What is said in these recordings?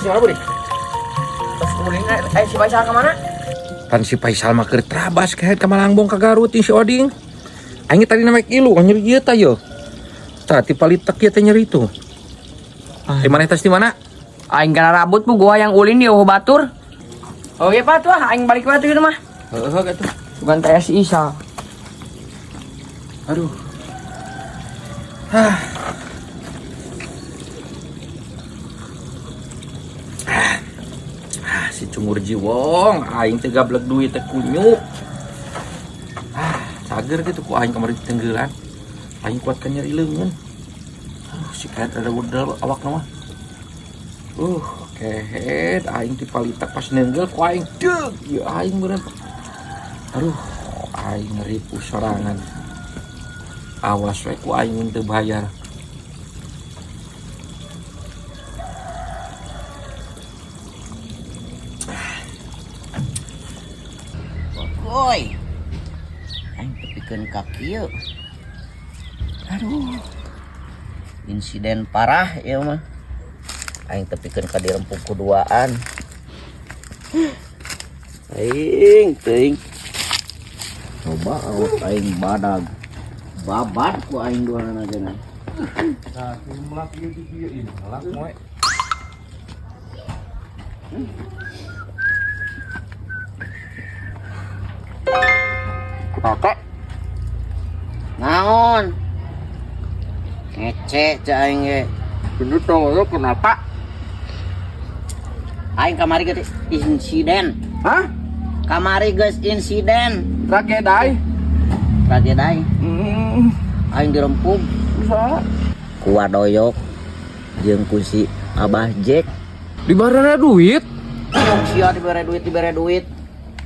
si mana budi? Terus kemudian si Faisal kemana? Pan si Faisal mah keur trabas kayak ka Malangbong ka Garut si Oding. Aing tadi namek ilu nyeri ieu tah yeuh. Tah ti palitek ieu teh nyeri tuh. Di mana tas di mana? Aing kana rambut bu gua yang ulin di Batur. Oh iya Pak tuh aing balik ke Batur itu mah. Heeh atuh. Bukan teh si Isa. Aduh. Si cungur jiwong aing teh gablek duit teh kunyuk. Sager gitu ku aing kamari tenggelan. Aing kuat ka nyeri leungeun. Si kaet ada budal awakna mah. Kehet aing ti palitak pas nenggel ku aing deug ieu aing bener. Aduh, aing ngeripu sorangan. Awas we ku aing teu bayar. Boy, aing tepikeun ka kieu. Aduh, insiden parah ya mah. Aing tepikeun ka dirempuk kuduaan. Aing. Coba awak aing badag. Babat ku aing duanan aja nah. Nah, mulak ieu di dieu ini, mulak moe. Kakek. Naon? Ngece cak aing ge. Bener tong lo kenapa? Aing kamari geus insiden. Hah? Kamari geus insiden. Rakedai? Tragedai. Aing dirempuk. Bisa. Ku Wadoyok jeung ku si Abah Jack. Di barana duit? Sia dibere duit.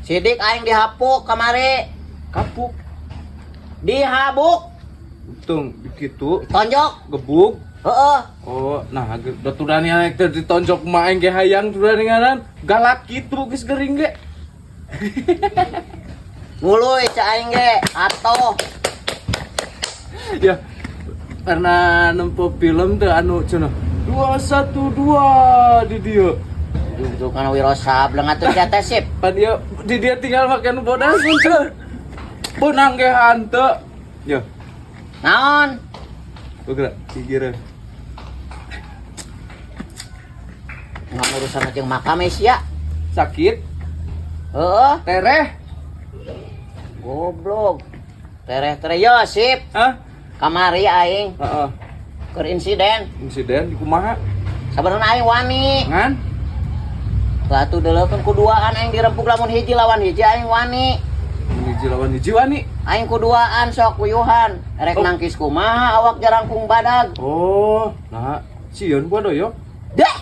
Sidik aing dihapuk kamari. Kapuk. Dihabuk, Tung kitu tonjok. gebuk. Heeh. Oh, nah datudani anek teh ditonjok mah aing ge hayang tudani ngaran. Galak kitu geus geuring ge. Nguluy cak aing ge atoh. Ya. Karena nempo film teh anu cenah 212 di dieu. Untuk kan wiro sableng atuh sia teh sip. Pan ieu di dia tinggal make nu bodas muncul. Benang ge hanteu. Ya, Naon? bergerak pikiran. Ngurusan jeung makam sia. Sakit, Heeh. tereh. Goblok. Tereh yo sip. Hah? Kamari aing Heeh. keur insiden. Insiden di kumaha? Sabenerna aing wani. Ngan? Batu deuleupkeun kuduaan aing dirempuk lamun hiji lawan hiji aing wani. Hiji lawan hiji wani. Aing kuduaan sok wuyuhan. Erek Oh. nangkis kumaha awak jarangkung badag. Oh, nah, sieun gua doyok. Deh.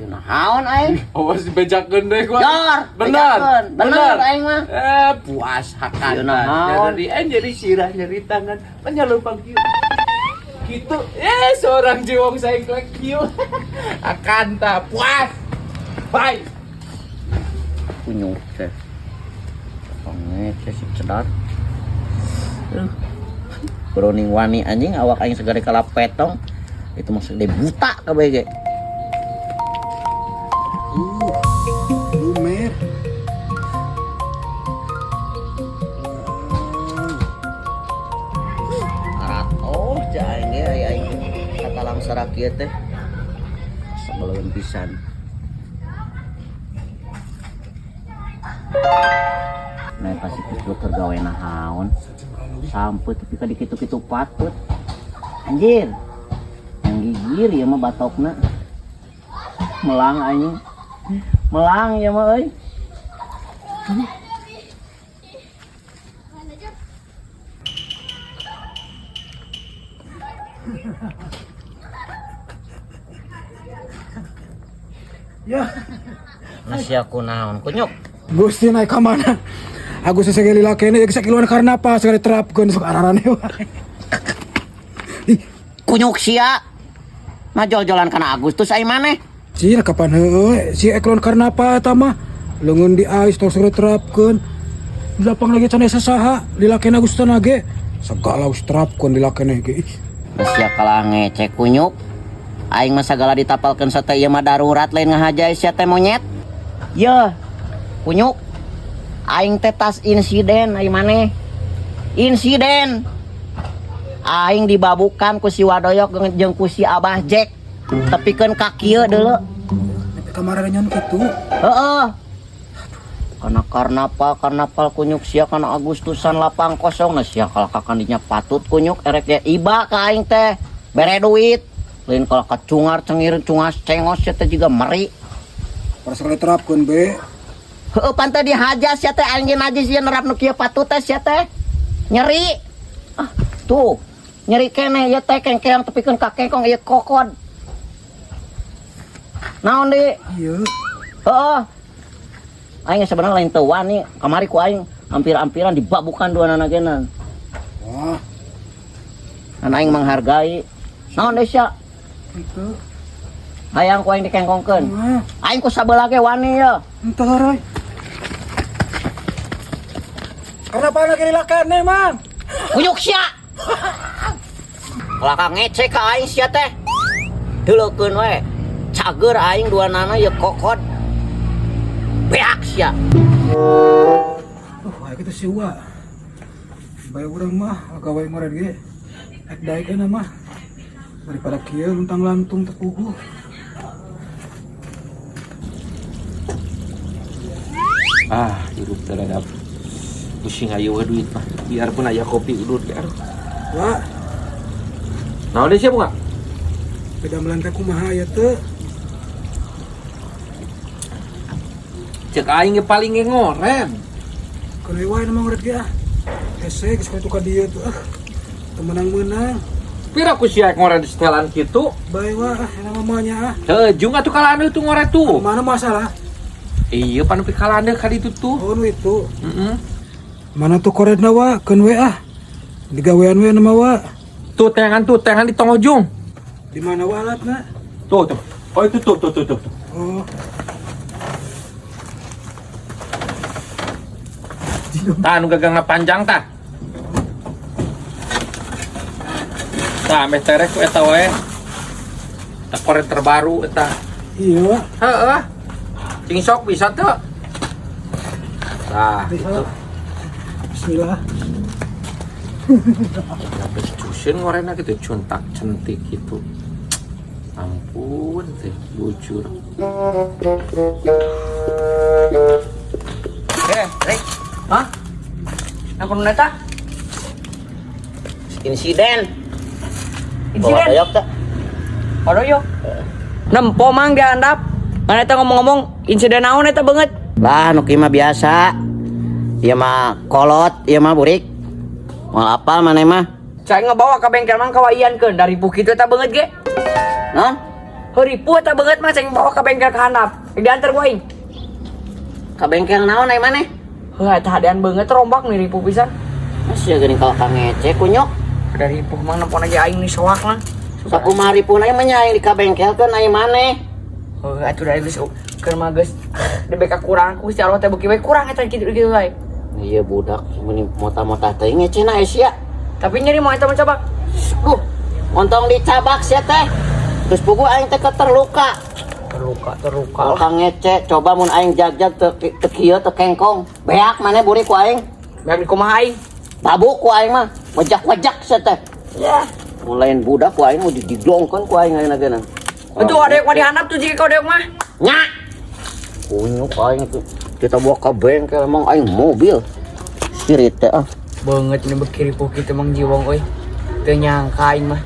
Naon aing? Awas dibejakeun deui gua. Jor, Benar. bener aing mah. Puas hakan. Ieu naon? Jadi sirah nyeri tangan, penyalumpang kieu. Gitu. Seorang jiwong saya klek kieu. Akan ta puas. Bye. Kunyuk teh. Ngece si cedat. Browning wani anjing awak aing segede kalapetong. Itu mah segede buta kabeh ge. Lumer. Arato cai aing ge aya aing katalang sarakieu teh. Sebelum pisan. Nah pasti itu kergawe nahaon samput tapi ka dikitu-kitu patut anjir yang gigir ya mah batokna melang anjing melang ya mah euy Ya, nasi aku naon kunyuk Gusti naik ke mana? Aku sesegeli laki ini sakiluan karena apa? Sekali terapkan sok ararane wae. kunyuk sia majol-jolan kana Agustus ai maneh Cina kapan heueuy si eklon karena apa eta mah? Leungeun di ais tos terapkeun. Lapang lagi cenah sasaha di lakena Agustana ge. Segala us terapkeun di lakena ge. nasi kalah ngecek kunyuk Aing mah sagala ditapalkeun sa teh ieu mah darurat lain ngahajai sia teh monyet. Yeuh. Kunyuk. Aing teh tas insiden ai maneh. Insiden. Aing dibabukan ku si Wadoyok jeung ku si Abah Jack. Tepikeun ka kieu deuleu. Tapi kemarin nyon kitu. Heeh. Karena karnaval kunyuk sia kana Agustusan lapang kosong na sia kalau kakandinya patut kunyuk erek ya iba ka aing teh bere duit. Lain kalau kacungar cengir cungas cengos sia teh juga meri. Parasal diterapkeun be. Heueuh panteu dihajas sia teh aing ge najis sia nerap nu kieu patut teh sia teh. Nyeri. Ah, tuh. Nyeri kene ya teh kengkeang tepikeun ka kengkong ieu kokod. Naon di? Iya. Heeh. Aing sebenarnya lain teu wani, kamari ku aing hampir-hampiran dibabukan dua nanagenan. Wah, Dan aing menghargai. Naon deui sia? itu. Hayang ku aing dikengkongkeun. Wah, Aing ku sabeula ge wani ya. entah harai. Karena apa lagi dilakane, Mang? Kunyuk sia. Laka ngecek ka aing sia teh. Deuleukeun we. Cager aing dua nana ya kokod. Beak sia. Wah, kitu si Wa. Bae urang mah gawe ngoret ge. Ek daekeun mah. Daripada kieu luntang lantung tepuguh. Hirup teradap. Pusing ayo we duit mah. Biarpun aya kopi udut ge aduh. Wah, Naon deui sia bunga? beda melangkah kumaha ya teu. Cek aing ge paling ge ngoren. Kana wae mah ngoret ge ah. Hese geus kitu ka dieu tuh ah. Teu menang-menang. Pira ku sia ngoren di setelan kitu? Bae wah ah, enak mamanya ah. Tejung atuh kalandeuk tuh ngoren tuh. Mana masalah? Iya panu pi kalandeuk ka ditu tuh. Oh nu itu. Heeh. Mana tuh koretna wa? Keun we ah. Digawean we nama wa. Tuh tengan di tong ujung. Di mana wa alatna? Tuh. Oh itu tuh. Oh, Tah nu gagangna panjang tah. Tah ame terek ku eta wae. Tah koren terbaru eta. iya wa. Heeh. Cing sok bisa teu. Tah itu. Bismillah. Habis cusin ngorena gitu cuntak centik gitu. Ampun teh bujur. Rek. Hah? Aku neta? Insiden. Insiden? Wadoyok teh. Aduh yo. Nempo mang dihandap. Mana eta ngomong-ngomong insiden naon eta beungeut? Lah nu kieu mah biasa. Ieu mah kolot, ieu mah burik. Moal apal maneh mah? Saya ngebawa ke bengkel mang kawaiankeun dari puki itu eta beungeut ge. Non? Heripu eta beungeut mah saya bawa ke bengkel ka handap. Diantar ku aing. Ka bengkel naon ai maneh? Heuh eta hadean beungeut rombak nih ripu pisan. Masih geuning kalau ka ngecek kunyuk. Dari ripu mang nempon aja aing nih soak mah. Sakumari pun ai mah nyaing di ka bengkel keun ai maneh. Heuh atuh dari geus keur mah geus di beka kurang ku Gusti Allah teh beuki we kurang eta kitu-kitu wae. Iya budak meni mota-mota teh ngecena sia. Tapi nyeri mau eta mencoba. Montong dicabak sia teh. Terus pugu aing teh terluka. Terluka. Kalau ka ngece coba mun aing jag-jag teu kieu teu kengkong. Beak maneh buri ku aing. Beak kumaha aing? Tabuk ku aing mah. Wajak-wajak sia teh. Ya. Mun lain budak ku aing mau didongkeun ku aing ayeuna geunang. Aduh ada yang mau dihandap tuh jika kau ada mah. Nya. Kunyuk aing tuh. Kita bawa ke bengkel emang aing mobil. Sirit teh ah. Banget ini berkiri pukit emang jiwang oi. Teu nyangka aing mah.